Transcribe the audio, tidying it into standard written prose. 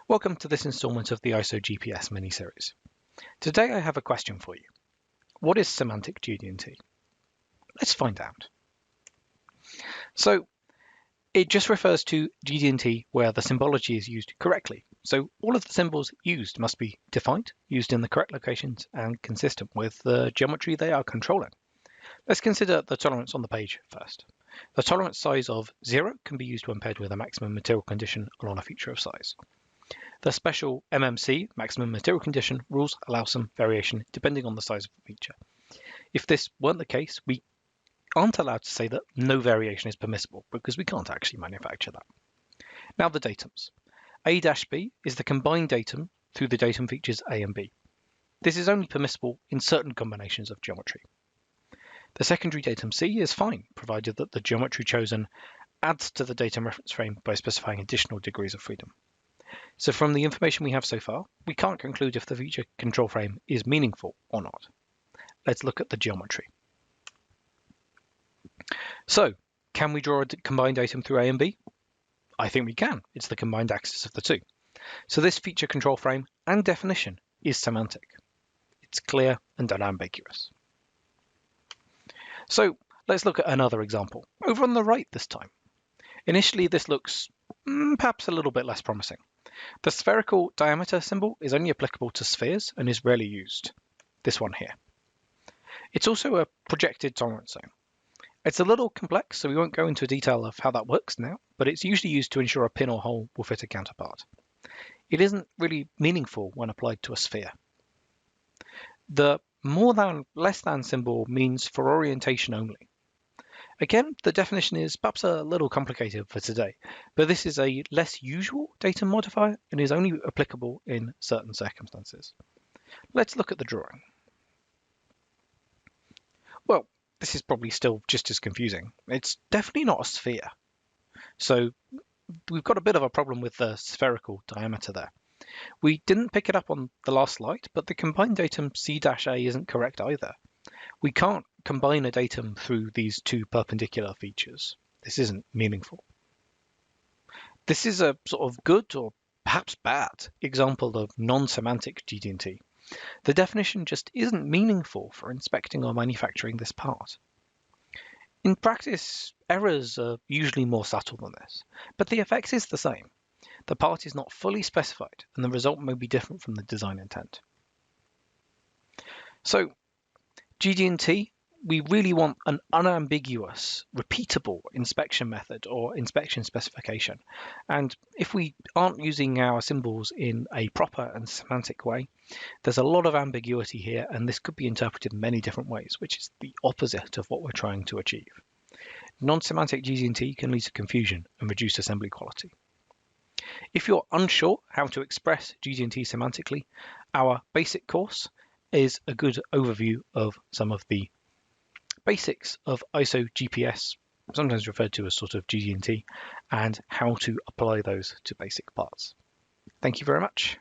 Welcome to this installment of the ISO GPS mini-series. Today I have a question for you. What is semantic GD&T? Let's find out. So it just refers to GD&T where the symbology is used correctly. So all of the symbols used must be defined, used in the correct locations, and consistent with the geometry they are controlling. Let's consider the tolerance on the page first. The tolerance size of 0 can be used when paired with a maximum material condition along a feature of size. The special MMC, maximum material condition, rules allow some variation depending on the size of the feature. If this weren't the case, we aren't allowed to say that no variation is permissible because we can't actually manufacture that. Now the datums. A-B is the combined datum through the datum features A and B. This is only permissible in certain combinations of geometry. The secondary datum C is fine, provided that the geometry chosen adds to the datum reference frame by specifying additional degrees of freedom. So from the information we have so far, we can't conclude if the feature control frame is meaningful or not. Let's look at the geometry. So, can we draw a combined datum through A and B? I think we can. It's the combined axis of the two. So this feature control frame and definition is semantic. It's clear and unambiguous. So let's look at another example, over on the right this time. Initially, this looks perhaps a little bit less promising. The spherical diameter symbol is only applicable to spheres and is rarely used. This one here. It's also a projected tolerance zone. It's a little complex, so we won't go into detail of how that works now, but it's usually used to ensure a pin or hole will fit a counterpart. It isn't really meaningful when applied to a sphere. The more than, less than symbol means for orientation only. Again, the definition is perhaps a little complicated for today, but this is a less usual datum modifier and is only applicable in certain circumstances. Let's look at the drawing. Well, this is probably still just as confusing. It's definitely not a sphere. So we've got a bit of a problem with the spherical diameter there. We didn't pick it up on the last slide, but the combined datum C-A isn't correct either. We can't combine a datum through these two perpendicular features. This isn't meaningful. This is a sort of good or perhaps bad example of non-semantic GD&T. The definition just isn't meaningful for inspecting or manufacturing this part. In practice, errors are usually more subtle than this, but the effect is the same. The part is not fully specified, and the result may be different from the design intent. So, GD&T, we really want an unambiguous, repeatable inspection method or inspection specification. And if we aren't using our symbols in a proper and semantic way, there's a lot of ambiguity here, and this could be interpreted in many different ways, which is the opposite of what we're trying to achieve. Non-semantic GD&T can lead to confusion and reduce assembly quality. If you're unsure how to express GD&T semantically, our basic course is a good overview of some of the basics of ISO GPS, sometimes referred to as sort of GD&T, and how to apply those to basic parts. Thank you very much.